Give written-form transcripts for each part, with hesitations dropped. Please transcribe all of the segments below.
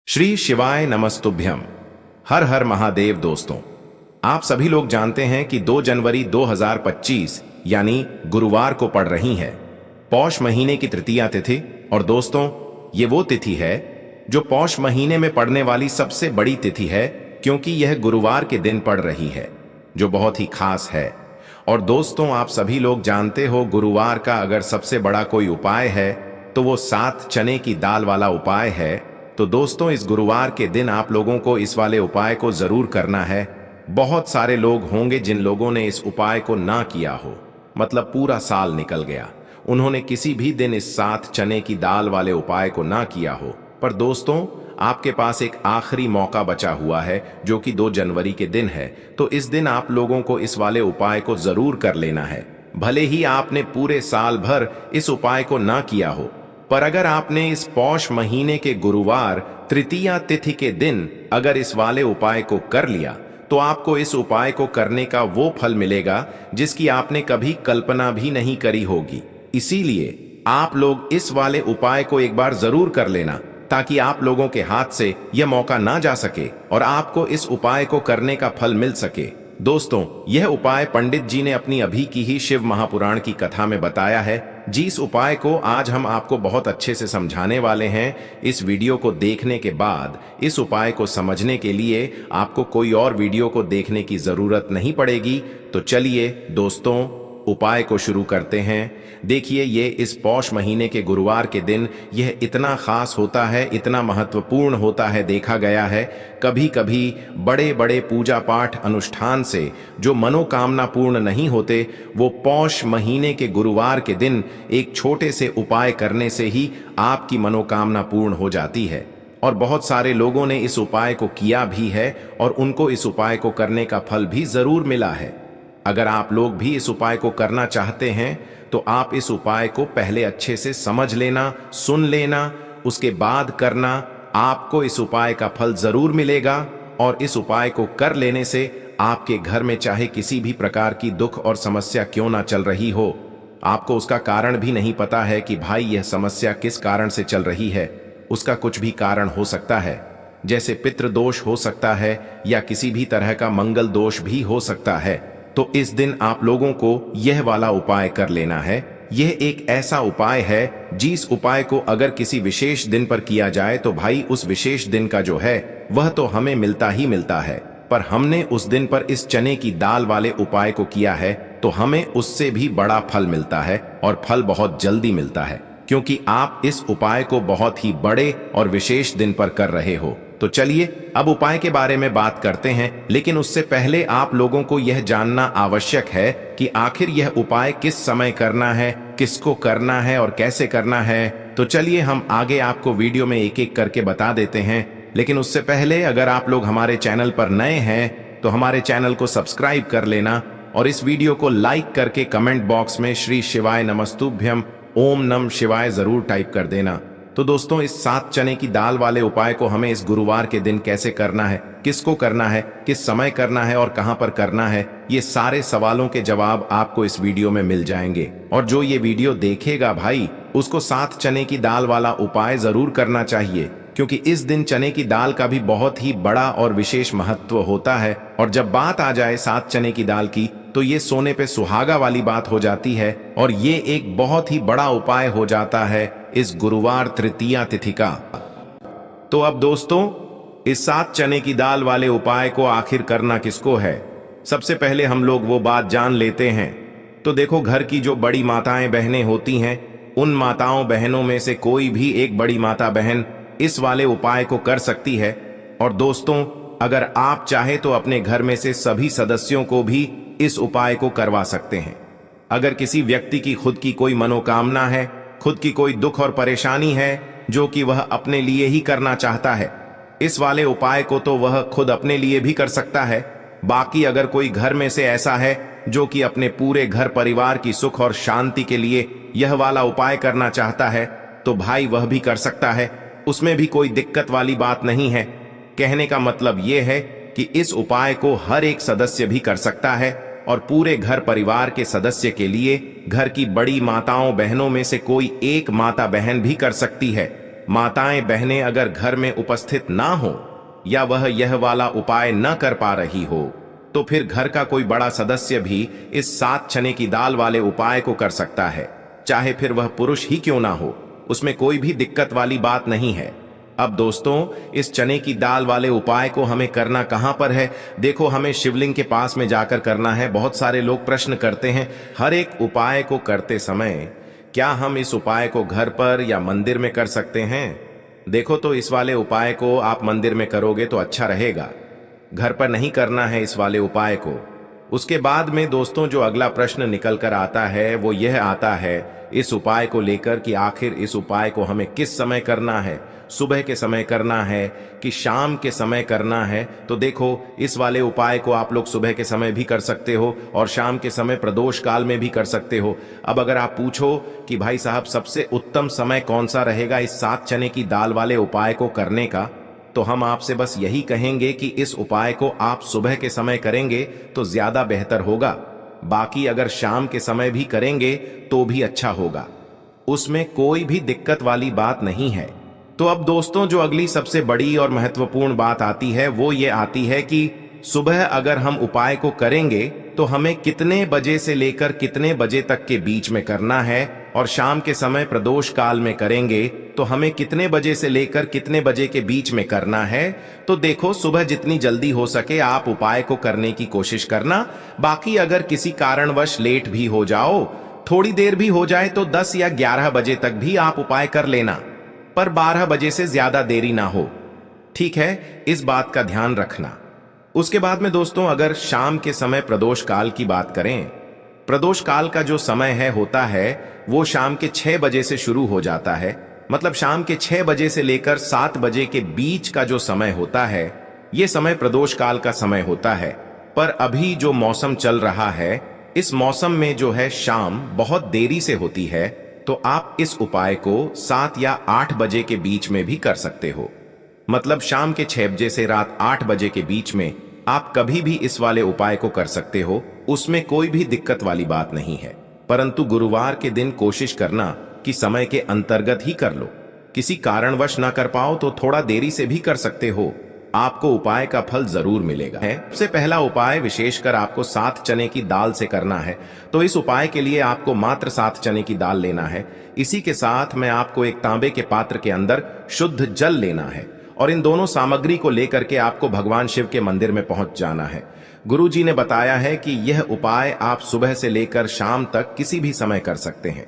श्री शिवाय नमस्तुभ्यम। हर हर महादेव। दोस्तों, आप सभी लोग जानते हैं कि 2 जनवरी 2025 यानी गुरुवार को पड़ रही है पौष महीने की तृतीया तिथि। और दोस्तों, ये वो तिथि है जो पौष महीने में पड़ने वाली सबसे बड़ी तिथि है, क्योंकि यह गुरुवार के दिन पड़ रही है, जो बहुत ही खास है। और दोस्तों, आप सभी लोग जानते हो, गुरुवार का अगर सबसे बड़ा कोई उपाय है तो वो 7 चने की दाल वाला उपाय है। तो दोस्तों, इस गुरुवार के दिन आप लोगों को इस वाले उपाय को जरूर करना है। बहुत सारे लोग होंगे जिन लोगों ने इस उपाय को ना किया हो, मतलब पूरा साल निकल गया, उन्होंने किसी भी दिन इस 7 चने की दाल वाले उपाय को ना किया हो। पर दोस्तों, आपके पास एक आखिरी मौका बचा हुआ है, जो कि 2 जनवरी के दिन है। तो इस दिन आप लोगों को इस वाले उपाय को जरूर कर लेना है, भले ही आपने पूरे साल भर इस उपाय को ना किया हो। पर अगर आपने इस पौष महीने के गुरुवार तृतीया तिथि के दिन अगर इस वाले उपाय को कर लिया, तो आपको इस उपाय को करने का वो फल मिलेगा जिसकी आपने कभी कल्पना भी नहीं करी होगी। इसीलिए आप लोग इस वाले उपाय को एक बार जरूर कर लेना, ताकि आप लोगों के हाथ से यह मौका ना जा सके और आपको इस उपाय को करने का फल मिल सके। दोस्तों, यह उपाय पंडित जी ने अपनी अभी की ही शिव महापुराण की कथा में बताया है। जिस उपाय को आज हम आपको बहुत अच्छे से समझाने वाले हैं। इस वीडियो को देखने के बाद इस उपाय को समझने के लिए आपको कोई और वीडियो को देखने की जरूरत नहीं पड़ेगी। तो चलिए दोस्तों, उपाय को शुरू करते हैं। देखिए, ये इस पौष महीने के गुरुवार के दिन यह इतना खास होता है, इतना महत्वपूर्ण होता है। देखा गया है कभी कभी बड़े बड़े पूजा पाठ अनुष्ठान से जो मनोकामना पूर्ण नहीं होते, वो पौष महीने के गुरुवार के दिन एक छोटे से उपाय करने से ही आपकी मनोकामना पूर्ण हो जाती है। और बहुत सारे लोगों ने इस उपाय को किया भी है और उनको इस उपाय को करने का फल भी जरूर मिला है। अगर आप लोग भी इस उपाय को करना चाहते हैं, तो आप इस उपाय को पहले अच्छे से समझ लेना, सुन लेना, उसके बाद करना। आपको इस उपाय का फल जरूर मिलेगा। और इस उपाय को कर लेने से आपके घर में चाहे किसी भी प्रकार की दुख और समस्या क्यों ना चल रही हो, आपको उसका कारण भी नहीं पता है कि भाई यह समस्या किस कारण से चल रही है, उसका कुछ भी कारण हो सकता है, जैसे पितृदोष हो सकता है या किसी भी तरह का मंगल दोष भी हो सकता है। तो इस दिन आप लोगों को यह वाला उपाय कर लेना है। यह एक ऐसा उपाय है जिस उपाय को अगर किसी विशेष दिन पर किया जाए, तो भाई उस विशेष दिन का जो है वह तो हमें मिलता ही मिलता है। पर हमने उस दिन पर इस चने की दाल वाले उपाय को किया है, तो हमें उससे भी बड़ा फल मिलता है, और फल बहुत जल्दी मिलता है, क्योंकि आप इस उपाय को बहुत ही बड़े और विशेष दिन पर कर रहे हो। तो चलिए अब उपाय के बारे में बात करते हैं। लेकिन उससे पहले आप लोगों को यह जानना आवश्यक है कि आखिर यह उपाय किस समय करना है, किसको करना है और कैसे करना है। तो चलिए हम आगे आपको वीडियो में एक एक करके बता देते हैं। लेकिन उससे पहले अगर आप लोग हमारे चैनल पर नए हैं, तो हमारे चैनल को सब्सक्राइब कर लेना और इस वीडियो को लाइक करके कमेंट बॉक्स में श्री शिवाय नमस्तुभ्यम ओम नम शिवाय जरूर टाइप कर देना। तो दोस्तों, इस 7 चने की दाल वाले उपाय को हमें इस गुरुवार के दिन कैसे करना है, किसको करना है, किस समय करना है और कहां पर करना है, ये सारे सवालों के जवाब आपको इस वीडियो में मिल जाएंगे। और जो ये वीडियो देखेगा भाई, उसको 7 चने की दाल वाला उपाय जरूर करना चाहिए, क्योंकि इस दिन चने की दाल का भी बहुत ही बड़ा और विशेष महत्व होता है। और जब बात आ जाए 7 चने की दाल की, तो ये सोने पे सुहागा वाली बात हो जाती है, और ये एक बहुत ही बड़ा उपाय हो जाता है इस गुरुवार तृतीया तिथि का। तो अब दोस्तों, इस 7 चने की दाल वाले उपाय को आखिर करना किसको है, सबसे पहले हम लोग वो बात जान लेते हैं। तो देखो, घर की जो बड़ी माताएं बहनें होती हैं, उन माताओं बहनों में से कोई भी एक बड़ी माता बहन इस वाले उपाय को कर सकती है। और दोस्तों, अगर आप चाहे तो अपने घर में से सभी सदस्यों को भी इस उपाय को करवा सकते हैं। अगर किसी व्यक्ति की खुद की कोई मनोकामना है, खुद की कोई दुख और परेशानी है जो कि वह अपने लिए ही करना चाहता है, इस वाले उपाय को तो वह खुद अपने लिए भी कर सकता है। बाकी अगर कोई घर में से ऐसा है जो कि अपने पूरे घर परिवार की सुख और शांति के लिए यह वाला उपाय करना चाहता है, तो भाई वह भी कर सकता है। उसमें भी कोई दिक्कत वाली बात नहीं है। कहने का मतलब यह है कि इस उपाय को हर एक सदस्य भी कर सकता है, और पूरे घर परिवार के सदस्य के लिए घर की बड़ी माताओं बहनों में से कोई एक माता बहन भी कर सकती है। माताएं बहनें अगर घर में उपस्थित ना हो या वह यह वाला उपाय न कर पा रही हो तो फिर घर का कोई बड़ा सदस्य भी इस 7 चने की दाल वाले उपाय को कर सकता है, चाहे फिर वह पुरुष ही क्यों ना हो। उसमें कोई भी दिक्कत वाली बात नहीं है। अब दोस्तों, इस चने की दाल वाले उपाय को हमें करना कहां पर है? देखो, हमें शिवलिंग के पास में जाकर करना है। बहुत सारे लोग प्रश्न करते हैं हर एक उपाय को करते समय, क्या हम इस उपाय को घर पर या मंदिर में कर सकते हैं? देखो, तो इस वाले उपाय को आप मंदिर में करोगे तो अच्छा रहेगा, घर पर नहीं करना है इस वाले उपाय को। उसके बाद में दोस्तों जो अगला प्रश्न निकल कर आता है वो यह आता है इस उपाय को लेकर कि आखिर इस उपाय को हमें किस समय करना है, सुबह के समय करना है कि शाम के समय करना है? तो देखो, इस वाले उपाय को आप लोग सुबह के समय भी कर सकते हो और शाम के समय प्रदोष काल में भी कर सकते हो। अब अगर आप पूछो कि भाई साहब सबसे उत्तम समय कौन सा रहेगा इस 7 चने की दाल वाले उपाय को करने का, तो हम आपसे बस यही कहेंगे कि इस उपाय को आप सुबह के समय करेंगे तो ज्यादा बेहतर होगा। बाकी अगर शाम के समय भी करेंगे तो भी अच्छा होगा, उसमें कोई भी दिक्कत वाली बात नहीं है। तो अब दोस्तों जो अगली सबसे बड़ी और महत्वपूर्ण बात आती है वो ये आती है कि सुबह अगर हम उपाय को करेंगे तो हमें कितने बजे से लेकर कितने बजे तक के बीच में करना है, और शाम के समय प्रदोष काल में करेंगे तो हमें कितने बजे से लेकर कितने बजे के बीच में करना है। तो देखो, सुबह जितनी जल्दी हो सके आप उपाय को करने की कोशिश करना। बाकी अगर किसी कारणवश लेट भी हो जाओ, थोड़ी देर भी हो जाए, तो 10 या 11 बजे तक भी आप उपाय कर लेना, पर 12 बजे से ज्यादा देरी ना हो। ठीक है, इस बात का ध्यान रखना। उसके बाद में दोस्तों अगर शाम के समय प्रदोष काल की बात करें, प्रदोष काल का जो समय होता है वो शाम के 6 बजे से शुरू हो जाता है। मतलब शाम के 6 बजे से लेकर 7 बजे के बीच का जो समय होता है ये समय प्रदोष काल का समय होता है। पर अभी जो मौसम चल रहा है, इस मौसम में जो है शाम बहुत देरी से होती है, तो आप इस उपाय को 7 या 8 बजे के बीच में भी कर सकते हो। मतलब शाम के 6 बजे से रात 8 बजे के बीच में आप कभी भी इस वाले उपाय को कर सकते हो, उसमें कोई भी दिक्कत वाली बात नहीं है। परंतु गुरुवार के दिन कोशिश करना कि समय के अंतर्गत ही कर लो। किसी कारणवश ना कर पाओ तो थोड़ा देरी से भी कर सकते हो, आपको उपाय का फल जरूर मिलेगा। सबसे पहला उपाय विशेषकर आपको 7 चने की दाल से करना है। तो इस उपाय के लिए आपको मात्र 7 चने की दाल लेना है। इसी के साथ में आपको एक तांबे के पात्र के अंदर शुद्ध जल लेना है और इन दोनों सामग्री को लेकर के आपको भगवान शिव के मंदिर में पहुंच जाना है। गुरु जी ने बताया है कि यह उपाय आप सुबह से लेकर शाम तक किसी भी समय कर सकते हैं।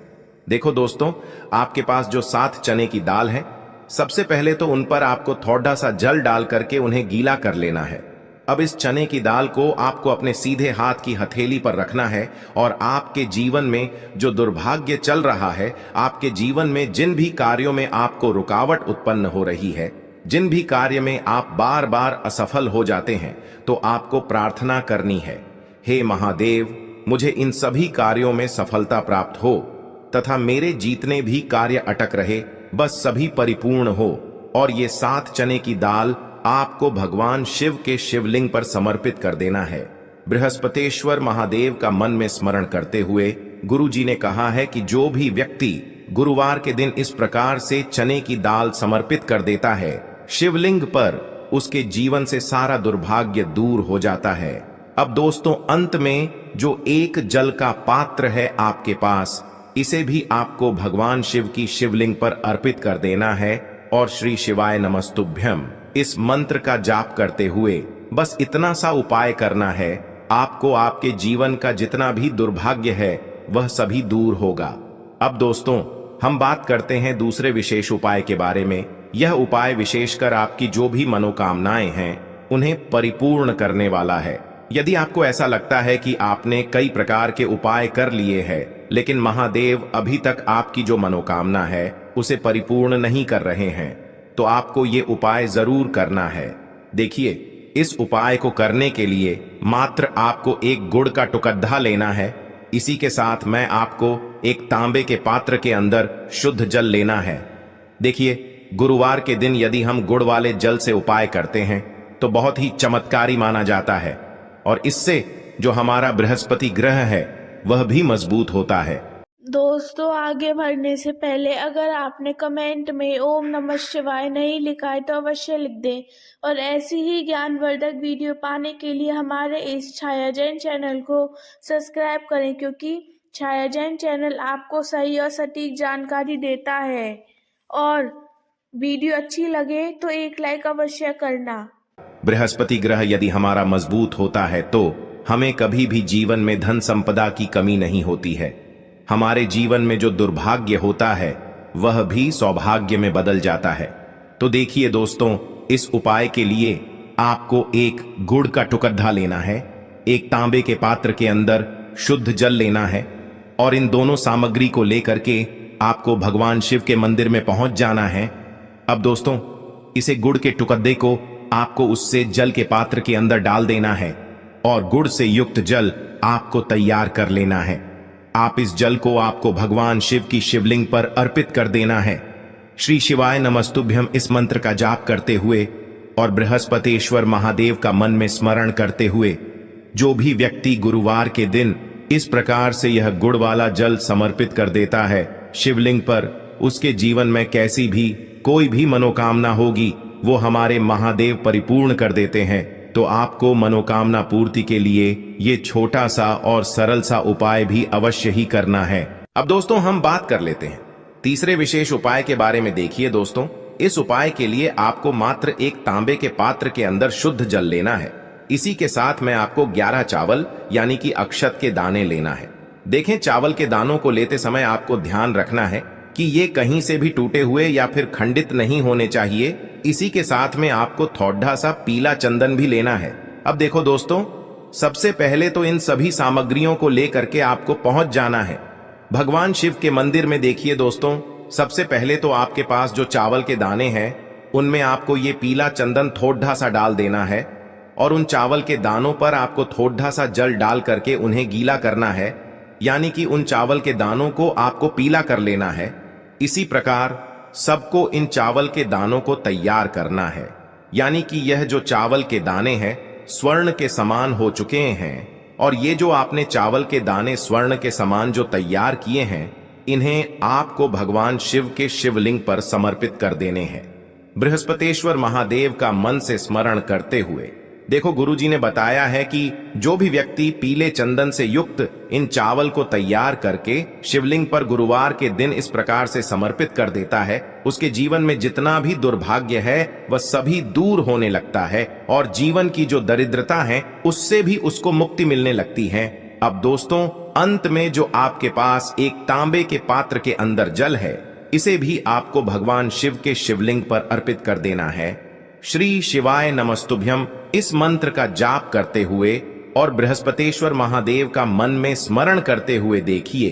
देखो दोस्तों, आपके पास जो 7 चने की दाल है, सबसे पहले तो उन पर आपको थोड़ा सा जल डाल करके उन्हें गीला कर लेना है। अब इस चने की दाल को आपको अपने सीधे हाथ की हथेली पर रखना है और आपके जीवन में जो दुर्भाग्य चल रहा है, आपके जीवन में जिन भी कार्यों में आपको रुकावट उत्पन्न हो रही है, जिन भी कार्य में आप बार बार असफल हो जाते हैं, तो आपको प्रार्थना करनी है, हे महादेव, मुझे इन सभी कार्यों में सफलता प्राप्त हो तथा मेरे जीतने भी कार्य अटक रहे, बस सभी परिपूर्ण हो। और ये 7 चने की दाल आपको भगवान शिव के शिवलिंग पर समर्पित कर देना है। बृहस्पतेश्वर महादेव का मन में स्मरण करते हुए गुरु जी ने कहा है कि जो भी व्यक्ति गुरुवार के दिन इस प्रकार से चने की दाल समर्पित कर देता है शिवलिंग पर, उसके जीवन से सारा दुर्भाग्य दूर हो जाता है। अब दोस्तों अंत में जो एक जल का पात्र है आपके पास, इसे भी आपको भगवान शिव की शिवलिंग पर अर्पित कर देना है और श्री शिवाय नमस्तुभ्यम इस मंत्र का जाप करते हुए बस इतना सा उपाय करना है। आपको आपके जीवन का जितना भी दुर्भाग्य है वह सभी दूर होगा। अब दोस्तों हम बात करते हैं दूसरे विशेष उपाय के बारे में। यह उपाय विशेषकर आपकी जो भी मनोकामनाएं हैं उन्हें परिपूर्ण करने वाला है। यदि आपको ऐसा लगता है कि आपने कई प्रकार के उपाय कर लिए हैं लेकिन महादेव अभी तक आपकी जो मनोकामना है उसे परिपूर्ण नहीं कर रहे हैं, तो आपको ये उपाय जरूर करना है। देखिए, इस उपाय को करने के लिए मात्र आपको एक गुड़ का टुकड़ा लेना है। इसी के साथ मैं आपको एक तांबे के पात्र के अंदर शुद्ध जल लेना है। देखिए, गुरुवार के दिन यदि हम गुड़ वाले जल से उपाय करते हैं तो बहुत ही चमत्कारी माना जाता है और इससे जो हमारा बृहस्पति ग्रह है वह भी मजबूत होता है। दोस्तों, आगे बढ़ने से पहले अगर आपने कमेंट में ओम नमः शिवाय नहीं लिखा है तो अवश्य लिख दें और ऐसी ही ज्ञानवर्धक वीडियो पाने के लिए हमारे इस छाया जैन चैनल को सब्सक्राइब करें, क्योंकि छाया जैन चैनल आपको सही और सटीक जानकारी देता है। और वीडियो अच्छी लगे तो एक लाइक अवश्य करना। बृहस्पति ग्रह यदि हमारा मजबूत होता है तो हमें कभी भी जीवन में धन संपदा की कमी नहीं होती है। हमारे जीवन में जो दुर्भाग्य होता है वह भी सौभाग्य में बदल जाता है। तो देखिए दोस्तों, इस उपाय के लिए आपको एक गुड़ का टुकड़ा लेना है, एक तांबे के पात्र के अंदर शुद्ध जल लेना है और इन दोनों सामग्री को लेकर के आपको भगवान शिव के मंदिर में पहुंच जाना है। अब दोस्तों, इसे गुड़ के टुकड़े को आपको उससे जल के पात्र के अंदर डाल देना है और गुड़ से युक्त जल आपको तैयार कर लेना है। आप इस जल को आपको भगवान शिव की शिवलिंग पर अर्पित कर देना है। श्री शिवाय नमस्तुभ्यम इस मंत्र का जाप करते हुए और बृहस्पतेश्वर महादेव का मन में स्मरण करते हुए जो भी व्यक्ति गुरुवार के दिन इस प्रकार से यह गुड़ वाला जल समर्पित कर देता है शिवलिंग पर, उसके जीवन में कैसी भी कोई भी मनोकामना होगी वो हमारे महादेव परिपूर्ण कर देते हैं। तो आपको मनोकामना पूर्ति के लिए ये छोटा सा और सरल सा उपाय भी अवश्य ही करना है। अब दोस्तों, हम बात कर लेते हैं तीसरे विशेष उपाय के बारे में। देखिए दोस्तों, इस उपाय के लिए आपको मात्र एक तांबे के पात्र के अंदर शुद्ध जल लेना है। इसी के साथ में आपको 11 चावल यानी कि अक्षत के दाने लेना है। देखें, चावल के दानों को लेते समय आपको ध्यान रखना है कि ये कहीं से भी टूटे हुए या फिर खंडित नहीं होने चाहिए। इसी के साथ में आपको थोड़ा सा पीला चंदन भी लेना है। अब देखो दोस्तों, सबसे पहले तो इन सभी सामग्रियों को लेकर के आपको पहुंच जाना है भगवान शिव के मंदिर में। देखिए दोस्तों, सबसे पहले तो आपके पास जो चावल के दाने हैं उनमें आपको ये पीला चंदन थोड़ा सा डाल देना है और उन चावल के दानों पर आपको थोड़ा सा जल डाल करके उन्हें गीला करना है, यानी कि उन चावल के दानों को आपको पीला कर लेना है। इसी प्रकार सबको इन चावल के दानों को तैयार करना है, यानी कि यह जो चावल के दाने हैं स्वर्ण के समान हो चुके हैं और ये जो आपने चावल के दाने स्वर्ण के समान जो तैयार किए हैं इन्हें आपको भगवान शिव के शिवलिंग पर समर्पित कर देने हैं बृहस्पतेश्वर महादेव का मन से स्मरण करते हुए। देखो, गुरुजी ने बताया है कि जो भी व्यक्ति पीले चंदन से युक्त इन चावल को तैयार करके शिवलिंग पर गुरुवार के दिन इस प्रकार से समर्पित कर देता है, उसके जीवन में जितना भी दुर्भाग्य है वह सभी दूर होने लगता है और जीवन की जो दरिद्रता है उससे भी उसको मुक्ति मिलने लगती है। अब दोस्तों, अंत में जो आपके पास एक तांबे के पात्र के अंदर जल है, इसे भी आपको भगवान शिव के शिवलिंग पर अर्पित कर देना है। श्री शिवाय नमस्तुभ्यम इस मंत्र का जाप करते हुए और बृहस्पतेश्वर महादेव का मन में स्मरण करते हुए देखिए,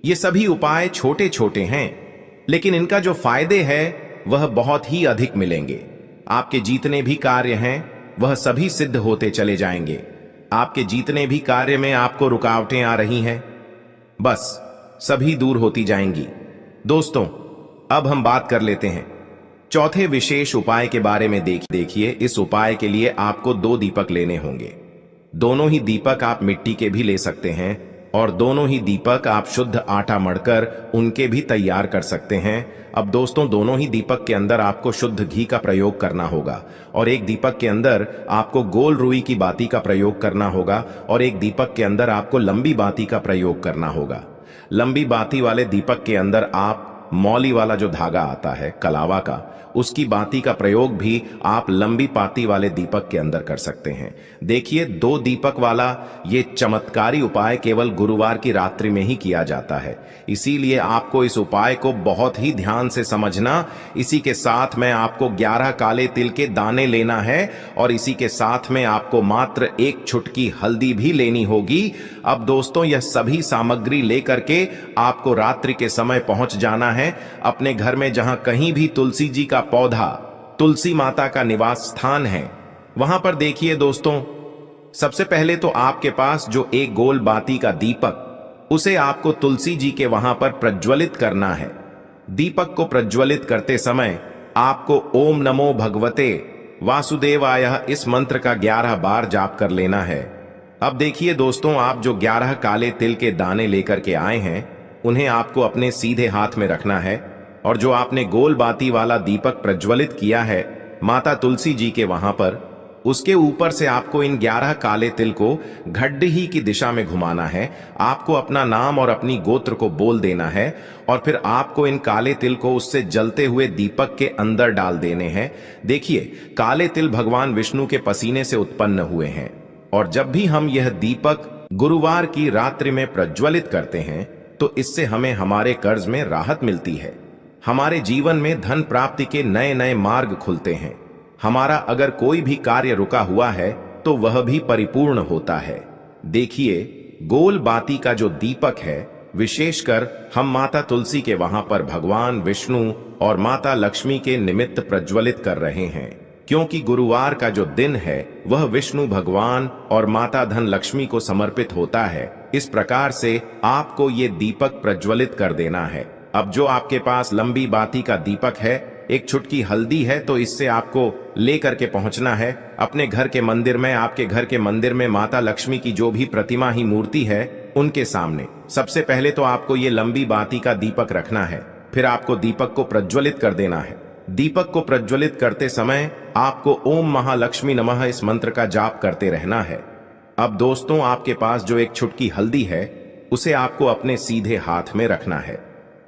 ये सभी उपाय छोटे छोटे हैं लेकिन इनका जो फायदे हैं वह बहुत ही अधिक मिलेंगे। आपके जितने भी कार्य हैं वह सभी सिद्ध होते चले जाएंगे। आपके जितने भी कार्य में आपको रुकावटें आ रही हैं बस सभी दूर होती जाएंगी। दोस्तों, अब हम बात कर लेते हैं चौथे विशेष उपाय के बारे में। देखिए, इस उपाय के लिए आपको 2 दीपक लेने होंगे। दोनों ही दीपक आप मिट्टी के भी ले सकते हैं और दोनों ही दीपक आप शुद्ध आटा मढ़कर उनके भी तैयार कर सकते हैं। अब दोस्तों, दोनों ही दीपक के अंदर आपको शुद्ध घी का प्रयोग करना होगा और एक दीपक के अंदर आपको गोल रुई की बाती का प्रयोग करना होगा और एक दीपक के अंदर आपको लंबी बाती का प्रयोग करना होगा। लंबी बाती वाले दीपक के अंदर आप मौली वाला जो धागा आता है कलावा का, उसकी बाती का प्रयोग भी आप लंबी पाती वाले दीपक के अंदर कर सकते हैं। देखिए, 2 दीपक वाला ये चमत्कारी उपाय केवल गुरुवार की रात्रि में ही किया जाता है, इसीलिए आपको इस उपाय को बहुत ही ध्यान से समझना। इसी के साथ में आपको 11 काले तिल के दाने लेना है और इसी के साथ में आपको मात्र 1 चुटकी हल्दी भी लेनी होगी। अब दोस्तों, यह सभी सामग्री लेकर के आपको रात्रि के समय पहुंच जाना है अपने घर में, जहां कहीं भी तुलसी जी का पौधा, तुलसी माता का निवास स्थान है, वहां पर देखिए दोस्तों, सबसे पहले तो आपके पास जो एक गोल बाती का दीपक, उसे आपको तुलसी जी के वहां पर प्रज्वलित करना है। दीपक को प्रज्वलित करते समय आपको ओम नमो भगवते वासुदेवाय इस मंत्र का 11 बार जाप कर लेना है। अब देखिए दोस्तों, आप जो 11 काले तिल के दाने लेकर के आए हैं उन्हें आपको अपने सीधे हाथ में रखना है और जो आपने गोल बाती वाला दीपक प्रज्वलित किया है माता तुलसी जी के वहां पर, उसके ऊपर से आपको इन 11 काले तिल को घड्डी की दिशा में घुमाना है। आपको अपना नाम और अपनी गोत्र को बोल देना है और फिर आपको इन काले तिल को उससे जलते हुए दीपक के अंदर डाल देने हैं। देखिए, काले तिल भगवान विष्णु के पसीने से उत्पन्न हुए हैं और जब भी हम यह दीपक गुरुवार की रात्रि में प्रज्वलित करते हैं तो इससे हमें हमारे कर्ज में राहत मिलती है, हमारे जीवन में धन प्राप्ति के नए नए मार्ग खुलते हैं, हमारा अगर कोई भी कार्य रुका हुआ है तो वह भी परिपूर्ण होता है। देखिए, गोल बाती का जो दीपक है विशेषकर हम माता तुलसी के वहां पर भगवान विष्णु और माता लक्ष्मी के निमित्त प्रज्वलित कर रहे हैं, क्योंकि गुरुवार का जो दिन है वह विष्णु भगवान और माता धन लक्ष्मी को समर्पित होता है। इस प्रकार से आपको ये दीपक प्रज्वलित कर देना है। अब जो आपके पास लंबी बाती का दीपक है, एक छुटकी हल्दी है, तो इससे आपको लेकर के पहुंचना है अपने घर के मंदिर में। आपके घर के मंदिर में माता लक्ष्मी की जो भी प्रतिमा ही मूर्ति है उनके सामने सबसे पहले तो आपको ये लंबी बाती का दीपक रखना है, फिर आपको दीपक को प्रज्वलित कर देना है। दीपक को प्रज्वलित करते समय आपको ओम महालक्ष्मी नमः इस मंत्र का जाप करते रहना है। अब दोस्तों, आपके पास जो एक छुटकी हल्दी है उसे आपको अपने सीधे हाथ में रखना है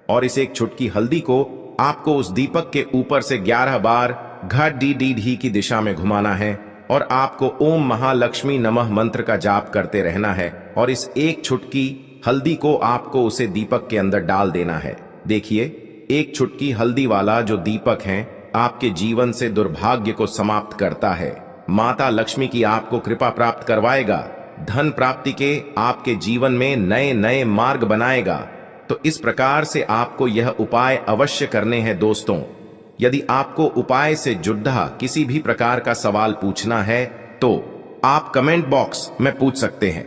और इस एक छुटकी हल्दी को आपको उस दीपक के ऊपर से 11 बार घड़ी की दिशा में घुमाना है और आपको ओम महालक्ष्मी नमः मंत्र का जाप करते रहना है और इस एक छुटकी हल्दी को आपको उसे दीपक के अंदर डाल देना है। देखिए, एक छुटकी हल्दी वाला जो दीपक है आपके जीवन से दुर्भाग्य को समाप्त करता है, माता लक्ष्मी की आपको कृपा प्राप्त करवाएगा, धन प्राप्ति के आपके जीवन में नए नए मार्ग बनाएगा। तो इस प्रकार से आपको यह उपाय अवश्य करने हैं दोस्तों। यदि आपको उपाय से जुड़ा किसी भी प्रकार का सवाल पूछना है तो आप कमेंट बॉक्स में पूछ सकते हैं।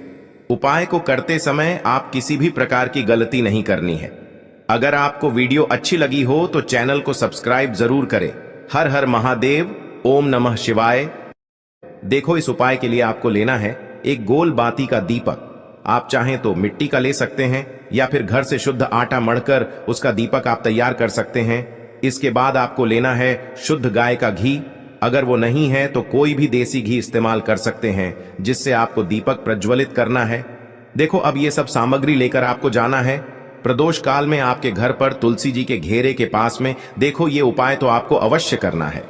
उपाय को करते समय आप किसी भी प्रकार की गलती नहीं करनी है। अगर आपको वीडियो अच्छी लगी हो तो चैनल को सब्सक्राइब जरूर करें। हर हर महादेव, ओम नमः शिवाय। देखो, इस उपाय के लिए आपको लेना है एक गोल बाती का दीपक। आप चाहें तो मिट्टी का ले सकते हैं या फिर घर से शुद्ध आटा मढ़कर उसका दीपक आप तैयार कर सकते हैं। इसके बाद आपको लेना है शुद्ध गाय का घी। अगर वो नहीं है तो कोई भी देसी घी इस्तेमाल कर सकते हैं जिससे आपको दीपक प्रज्वलित करना है। देखो, अब ये सब सामग्री लेकर आपको जाना है प्रदोष काल में आपके घर पर तुलसी जी के घेरे के पास में। देखो, ये उपाय तो आपको अवश्य करना है।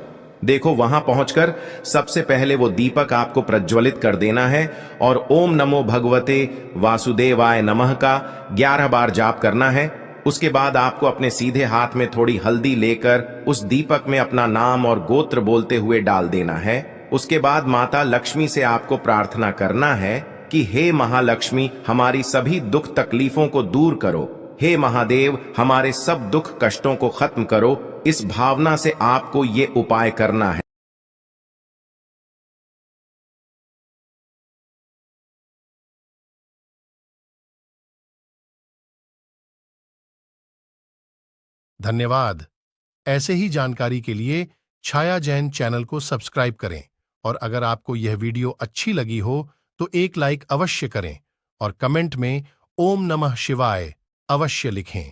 देखो, वहां पहुंचकर सबसे पहले वो दीपक आपको प्रज्वलित कर देना है और ओम नमो भगवते वासुदेवाय नमः का 11 बार जाप करना है। उसके बाद आपको अपने सीधे हाथ में थोड़ी हल्दी लेकर उस दीपक में अपना नाम और गोत्र बोलते हुए डाल देना है। उसके बाद माता लक्ष्मी से आपको प्रार्थना करना है कि हे महालक्ष्मी, हमारी सभी दुख तकलीफों को दूर करो। हे महादेव, हमारे सब दुख कष्टों को खत्म करो। इस भावना से आपको ये उपाय करना है। धन्यवाद। ऐसे ही जानकारी के लिए छाया जैन चैनल को सब्सक्राइब करें और अगर आपको यह वीडियो अच्छी लगी हो तो एक लाइक अवश्य करें और कमेंट में ओम नमः शिवाय अवश्य लिखें।